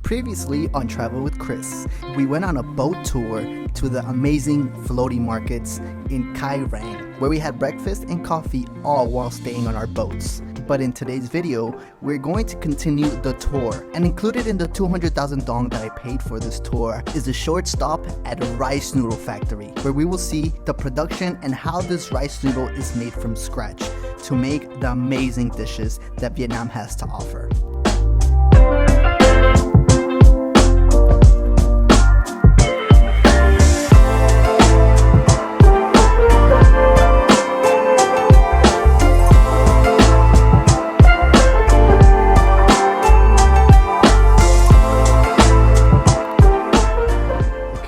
Previously on Travel with Chris, we went on a boat tour to the amazing floating markets in Cai Rang, where we had breakfast and coffee all while staying on our boats. But in today's video, we're going to continue the tour, and included in the 200,000 dong that I paid for this tour is a short stop at a rice noodle factory, where we will see the production and how this rice noodle is made from scratch to make the amazing dishes that Vietnam has to offer.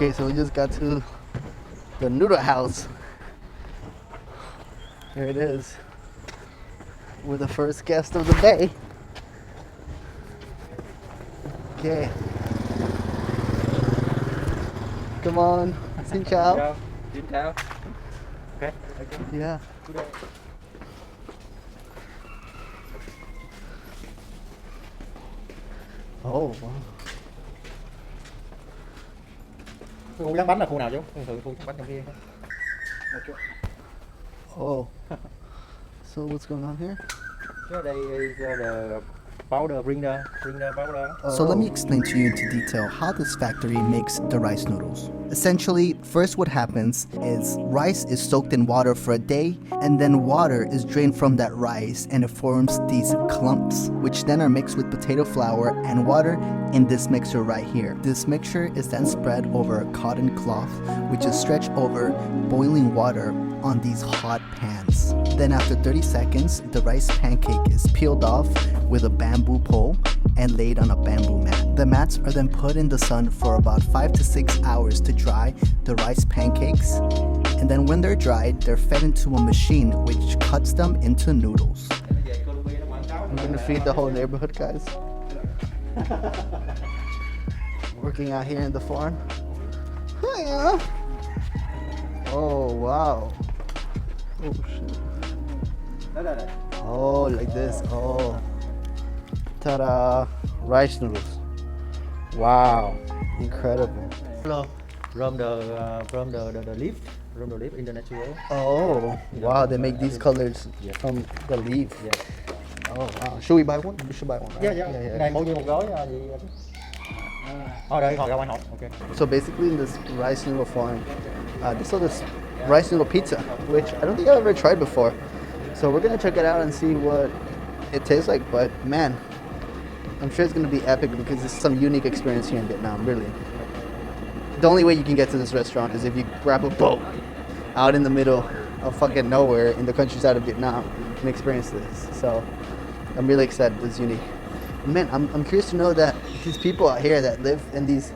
Okay, so we just got to the noodle house. Here it is. We're the first guest of the day. Okay. Come on. Xin chào. Xin chào. Okay. Yeah. Oh, wow. Khu dán bánh là khu nào chú? Thường khu dán bánh trong kia. Oh. So what's going on here? Đây is the powder, bring the powder. So let me explain to you into detail how this factory makes the rice noodles. Essentially, first what happens is rice is soaked in water for a day, and then water is drained from that rice and it forms these clumps, which then are mixed with potato flour and water in this mixture right here. This mixture is then spread over a cotton cloth, which is stretched over boiling water on these hot pans. Then after 30 seconds, the rice pancake is peeled off with a bamboo pole and laid on a bamboo mat. The mats are then put in the sun for about 5 to 6 hours to dry the rice pancakes. And then when they're dried, they're fed into a machine which cuts them into noodles. I'm gonna feed the whole neighborhood, guys. Working out here in the farm. Hiya. Oh, wow. Oh, shit. Oh, like this. Oh. Ta-da. Rice noodles. Wow. Incredible. From the leaf, in the natural. Oh, wow. They make these colors from the leaf. Yeah. Oh, wow. Should we buy one? We should buy one. Right? Yeah. Này bao nhiêu một gói gì? Đây còn ra ngoài hộp. Okay. So basically in this rice noodle farm, they sell this rice noodle pizza, which I don't think I've ever tried before. So we're gonna check it out and see what it tastes like. But man, I'm sure it's gonna be epic because it's some unique experience here in Vietnam, really. The only way you can get to this restaurant is if you grab a boat out in the middle of fucking nowhere in the countryside of Vietnam and experience this. So I'm really excited. It's unique. Man, I'm curious to know that these people out here that live in these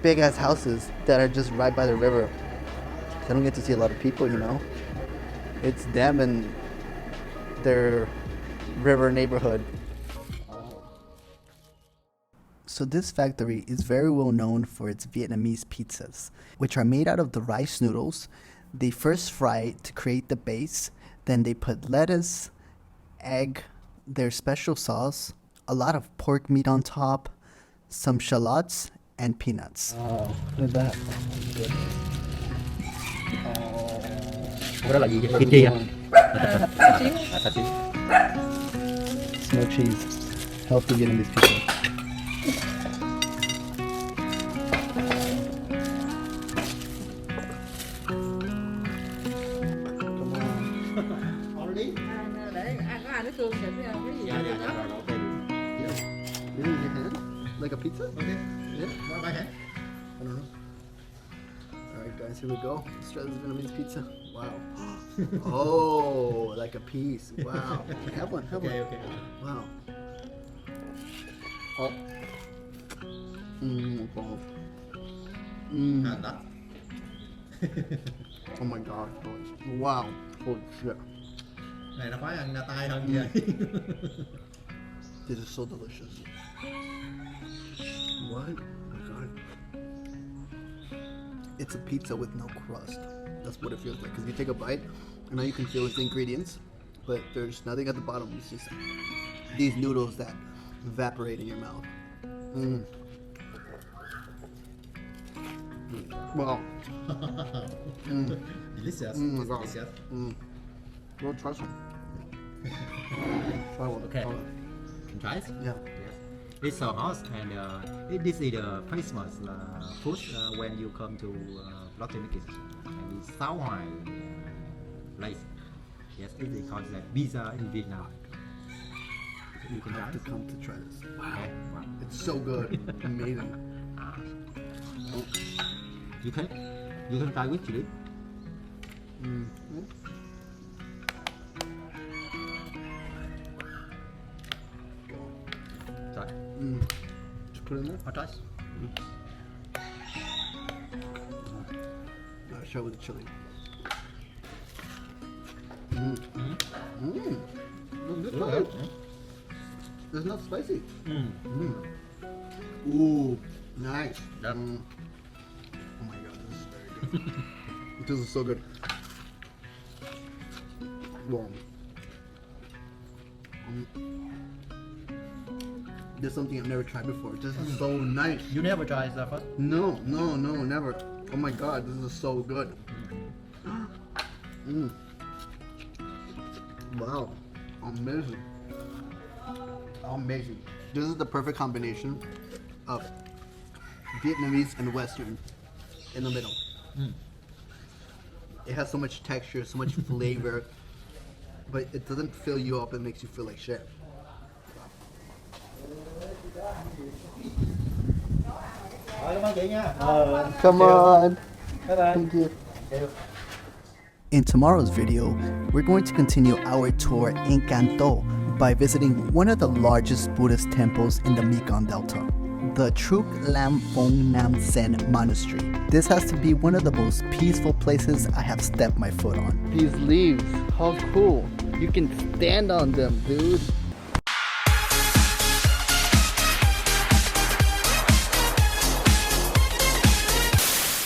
big ass houses that are just right by the river, I don't get to see a lot of people, you know. It's them and their river neighborhood. So this factory is very well known for its Vietnamese pizzas, which are made out of the rice noodles. They first fry it to create the base, then they put lettuce, egg, their special sauce, a lot of pork meat on top, some shallots, and peanuts. Oh, look at that. Cái đó là gì? Kim chi à? Thịt chi. Smoked cheese. Healthy Vietnamese pizza. Already? Để ăn có ai nó cương thịt với cái gì? Dạ, rồi, okay. Really, in your hand? Like a pizza? Okay. Yeah? By hand? I don't know. Alright guys, here we go. Let's try this Vietnamese pizza. Wow. Oh, like a piece. Wow. Have one, have one. Okay. Wow. Oh. Wow. That. Oh my god. Wow. Holy shit. Này nó khoái ăn tay hơn gì vậy? This is so delicious. What? Oh my god. It's a pizza with no crust. That's what it feels like. Because you take a bite, and all you can feel is the ingredients, but there's nothing at the bottom. It's just these noodles that evaporate in your mouth. Wow. Delicious. Mm, It's God. delicious. Well, try some. Try one. Okay. Try one. Try it? Yeah. Yes. It's our house, and this is the Christmas food when you come to Vietnamese, and it's sour rice. Yes, it is called like pizza in Vietnam. You can I try have to it. come to try this. Okay. Wow. It's so good. Amazing. You can try with chili. Mm. Try. Just put it in there. I'll try. I'll share with the chili. This good. It's not spicy. Ooh, nice. Yep. Oh my god, this is very good. This is so good. Wow. This is something I've never tried before. This is so nice. You never tried that first? No, never. Oh my god, this is so good. Wow, amazing. Amazing. This is the perfect combination of Vietnamese and Western in the middle. It has so much texture, so much flavor, but it doesn't fill you up and makes you feel like shit. Come on. Thank you. In tomorrow's video, we're going to continue our tour in Canton by visiting one of the largest Buddhist temples in the Mekong Delta, the Truc Lam Phong Nam Sen Monastery. This has to be one of the most peaceful places I have stepped my foot on. These leaves, how cool. You can stand on them, dude.